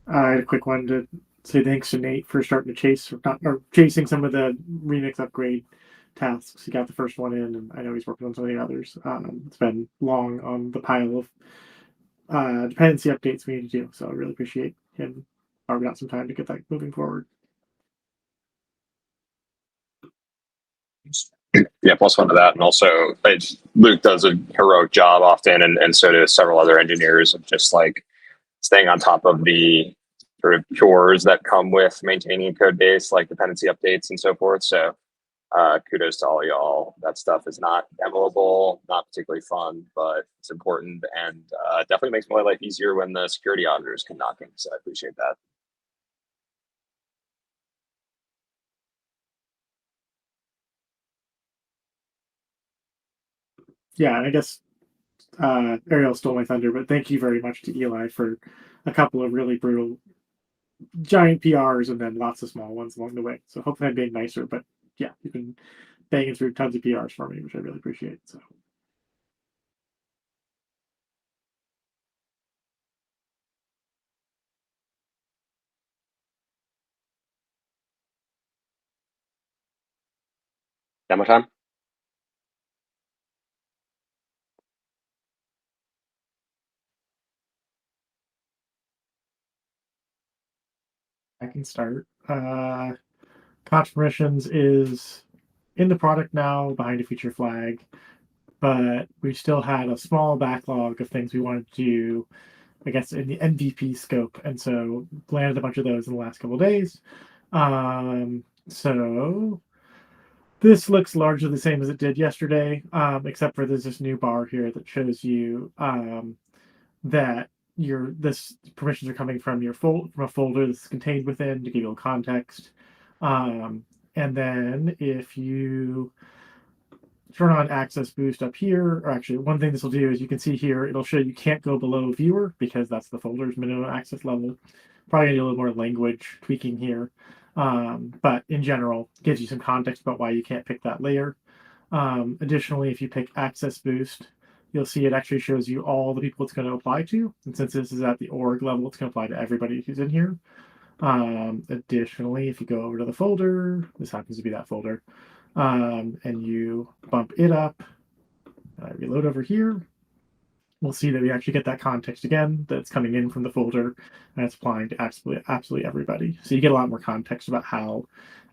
I had a quick one to say thanks to Nate for starting to chase or chasing some of the remix upgrade tasks. He got the first one in, and I know he's working on some of the others. It's been long on the pile of dependency updates we need to do, so I really appreciate him carving out some time to get that moving forward. Yeah, plus one to that, and also Luke does a heroic job often, and so do several other engineers of just like staying on top of the sort of chores that come with maintaining a code base, like dependency updates and so forth. So kudos to all y'all. That stuff is not demoable, not particularly fun, but it's important and definitely makes my life easier when the security auditors come knocking. So I appreciate that. Yeah, and I guess Ariel stole my thunder, but thank you very much to Eli for a couple of really brutal giant PRs and then lots of small ones along the way. So hopefully I'm being nicer, but yeah, you've been banging through tons of PRs for me, which I really appreciate. So Demo time. I can start. Conch permissions is in the product now behind a feature flag, but we still had a small backlog of things we wanted to do, I guess, in the MVP scope, and so landed a bunch of those in the last couple of days. So this looks largely the same as it did yesterday, except for there's this new bar here that shows you that your this permissions are coming from from a folder that's contained within to give you a context. Um, and then if you turn on access boost up here, or actually one thing this will do is you can see here, it'll show you can't go below viewer because that's the folder's minimum access level. Probably gonna do a little more language tweaking here. But in general, gives you some context about why you can't pick that layer. Additionally, if you pick access boost, you'll see it actually shows you all the people it's going to apply to. And since this is at the org level, it's going to apply to everybody who's in here. Additionally, if you go over to the folder, this happens to be that folder, and you bump it up, reload over here, we'll see that we actually get that context again that's coming in from the folder and it's applying to absolutely everybody. So you get a lot more context about how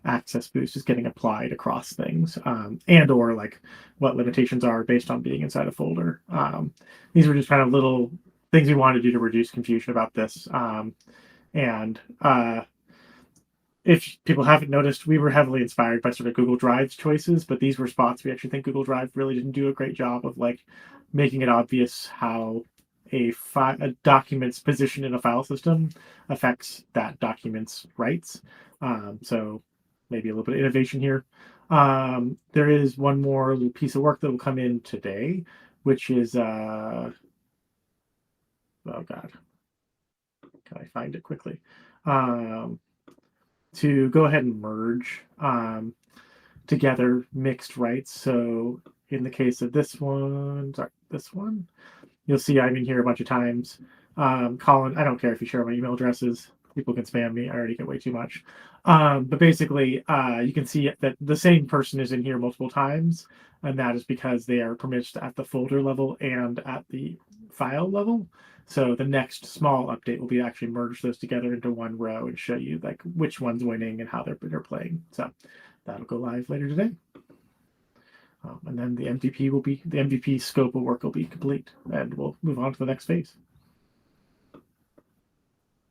access boost is getting applied across things, and or like what limitations are based on being inside a folder. These were just kind of little things we wanted to do to reduce confusion about this. And if people haven't noticed, we were heavily inspired by sort of Google Drive's choices, but these were spots we actually think Google Drive really didn't do a great job of like making it obvious how a document's position in a file system affects that document's rights. So maybe a little bit of innovation here. There is one more little piece of work that will come in today, which is oh god, can I find it quickly? Um, to go ahead and merge together mixed rights. So in the case of this one, you'll see I'm in here a bunch of times. Colin, I don't care if you share my email addresses. People can spam me. I already get way too much. But basically, you can see that the same person is in here multiple times, and that is because they are permitted at the folder level and at the file level. So the next small update will be actually merge those together into one row and show you like which one's winning and how they're playing. So that'll go live later today. And then the MVP scope of work will be complete, and we'll move on to the next phase.